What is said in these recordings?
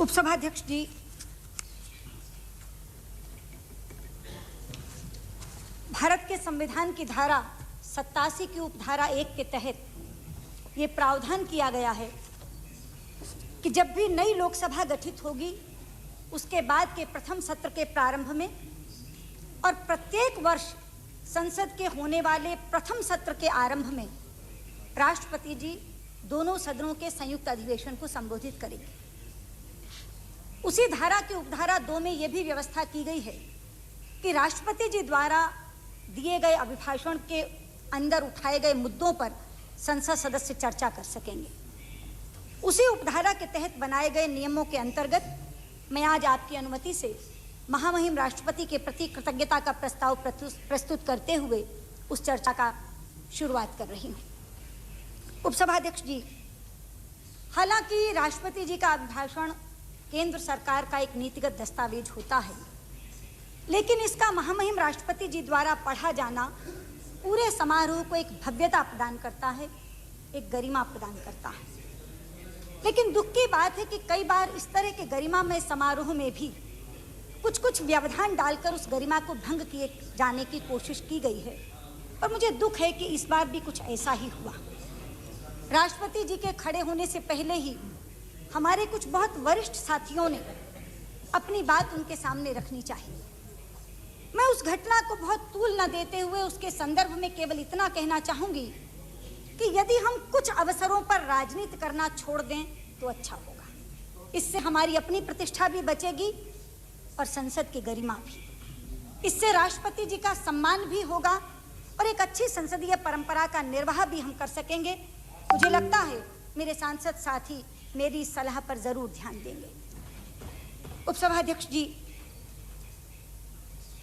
उपसभाध्यक्ष जी, भारत के संविधान की धारा 87 की उपधारा 1 के तहत ये प्रावधान किया गया है कि जब भी नई लोकसभा गठित होगी उसके बाद के प्रथम सत्र के प्रारंभ में और प्रत्येक वर्ष संसद के होने वाले प्रथम सत्र के आरंभ में राष्ट्रपति जी दोनों सदनों के संयुक्त अधिवेशन को संबोधित करेंगे। उसी धारा की उपधारा 2 में यह भी व्यवस्था की गई है कि राष्ट्रपति जी द्वारा दिए गए अभिभाषण के अंदर उठाए गए मुद्दों पर संसद सदस्य चर्चा कर सकेंगे। उसी उपधारा के तहत बनाए गए नियमों के अंतर्गत मैं आज आपकी अनुमति से महामहिम राष्ट्रपति के प्रति कृतज्ञता का प्रस्ताव प्रस्तुत करते हुए उस चर्चा का शुरुआत कर रही हूँ। उपसभाध्यक्ष जी, हालांकि राष्ट्रपति जी का अभिभाषण केंद्र सरकार का एक नीतिगत दस्तावेज होता है, लेकिन इसका महामहिम राष्ट्रपति जी द्वारा पढ़ा जाना पूरे समारोह को एक भव्यता प्रदान करता है, एक गरिमा प्रदान करता है। लेकिन दुख की बात है कि कई बार इस तरह के गरिमामय समारोह में भी कुछ व्यवधान डालकर उस गरिमा को भंग किए जाने की कोशिश की गई है, और मुझे दुख है कि इस बार भी कुछ ऐसा ही हुआ। राष्ट्रपति जी के खड़े होने से पहले ही हमारे कुछ बहुत वरिष्ठ साथियों ने अपनी बात उनके सामने रखनी चाहिए। मैं उस घटना को बहुत तूल न देते हुए उसके संदर्भ में केवल इतना कहना चाहूंगी कि यदि हम कुछ अवसरों पर राजनीति करना छोड़ दें तो अच्छा होगा। इससे हमारी अपनी प्रतिष्ठा भी बचेगी और संसद की गरिमा भी। इससे राष्ट्रपति जी का सम्मान भी होगा और एक अच्छी संसदीय परंपरा का निर्वाह भी हम कर सकेंगे। मुझे लगता है मेरे सांसद साथी मेरी इस सलाह पर जरूर ध्यान देंगे। उपसभाध्यक्ष जी,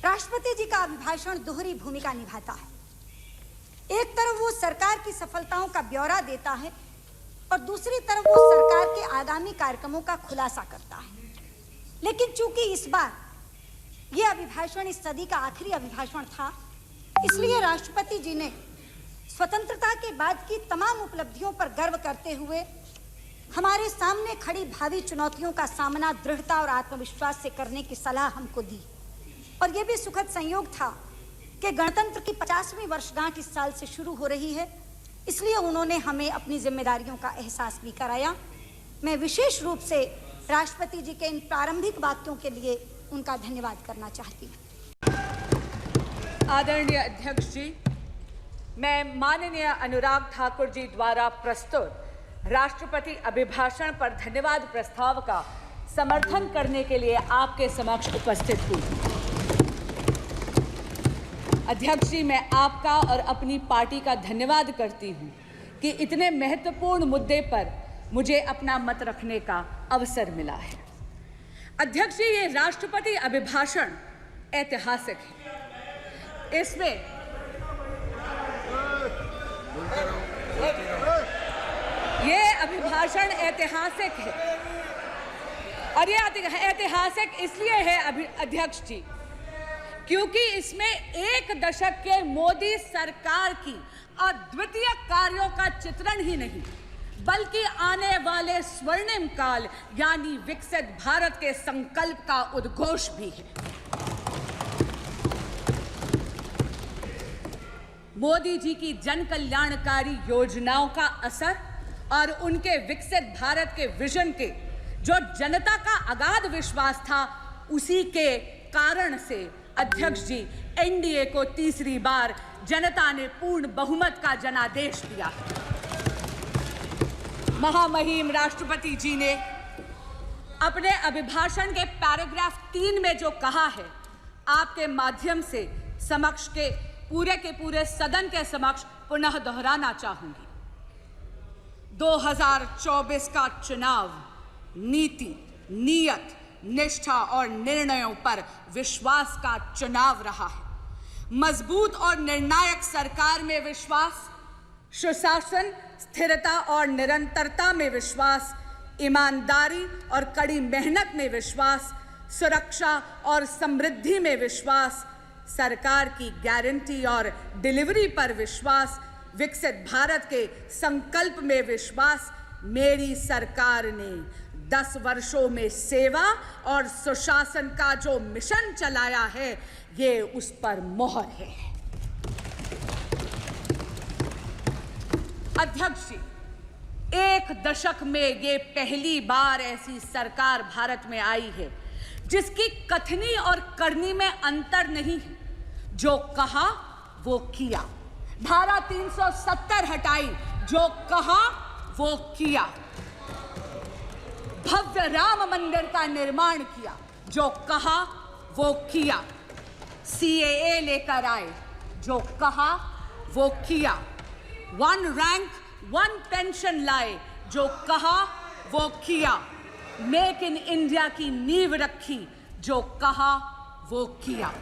राष्ट्रपति जी का अभिभाषण दोहरी भूमिका निभाता है। एक तरफ वो सरकार की सफलताओं का ब्यौरा देता है और दूसरी तरफ वो सरकार के आगामी कार्यक्रमों का खुलासा करता है। लेकिन चूंकि इस बार ये अभिभाषण इस सदी का आखिरी अभिभाषण था, इसलिए राष्ट्रपति जी ने स्वतंत्रता के बाद की तमाम उपलब्धियों पर गर्व करते हुए हमारे सामने खड़ी भावी चुनौतियों का सामना दृढ़ता और आत्मविश्वास से करने की सलाह हमको दी। और यह भी सुखद संयोग था कि गणतंत्र की 50वीं वर्षगांठ इस साल से शुरू हो रही है, इसलिए उन्होंने हमें अपनी जिम्मेदारियों का एहसास भी कराया। मैं विशेष रूप से राष्ट्रपति जी के इन प्रारंभिक वाक्यों के लिए उनका धन्यवाद करना चाहती हूँ। आदरणीय अध्यक्ष जी, मैं माननीय अनुराग ठाकुर जी द्वारा प्रस्तुत राष्ट्रपति अभिभाषण पर धन्यवाद प्रस्ताव का समर्थन करने के लिए आपके समक्ष उपस्थित हूँ। अध्यक्ष जी, मैं आपका और अपनी पार्टी का धन्यवाद करती हूँ कि इतने महत्वपूर्ण मुद्दे पर मुझे अपना मत रखने का अवसर मिला है। अध्यक्ष जी, ये राष्ट्रपति अभिभाषण ऐतिहासिक है। इसमें ये अभिभाषण ऐतिहासिक है, और ये ऐतिहासिक इसलिए है अध्यक्ष जी क्योंकि इसमें एक दशक के मोदी सरकार की अद्वितीय कार्यों का चित्रण ही नहीं बल्कि आने वाले स्वर्णिम काल यानी विकसित भारत के संकल्प का उद्घोष भी है। मोदी जी की जन कल्याणकारी योजनाओं का असर और उनके विकसित भारत के विजन के जो जनता का अगाध विश्वास था, उसी के कारण से अध्यक्ष जी एनडीए को तीसरी बार जनता ने पूर्ण बहुमत का जनादेश दिया। महामहिम राष्ट्रपति जी ने अपने अभिभाषण के पैराग्राफ 3 में जो कहा है, आपके माध्यम से समक्ष के पूरे सदन के समक्ष पुनः दोहराना चाहूंगी। 2024 का चुनाव नीति, नियत, निष्ठा और निर्णयों पर विश्वास का चुनाव रहा है। मजबूत और निर्णायक सरकार में विश्वास, सुशासन, स्थिरता और निरंतरता में विश्वास, ईमानदारी और कड़ी मेहनत में विश्वास, सुरक्षा और समृद्धि में विश्वास, सरकार की गारंटी और डिलीवरी पर विश्वास, विकसित भारत के संकल्प में विश्वास। मेरी सरकार ने 10 वर्षों में सेवा और सुशासन का जो मिशन चलाया है, ये उस पर मोहर है। अध्यक्ष जी, 1 दशक में ये पहली बार ऐसी सरकार भारत में आई है जिसकी कथनी और करनी में अंतर नहीं है। जो कहा वो किया। धारा 370 हटाई, जो कहा वो किया। भव्य राम मंदिर का निर्माण किया, जो कहा वो किया। CAA लेकर आए, जो कहा वो किया। 1 रैंक 1 पेंशन लाए, जो कहा वो किया। मेक इन इंडिया की नींव रखी, जो कहा वो किया।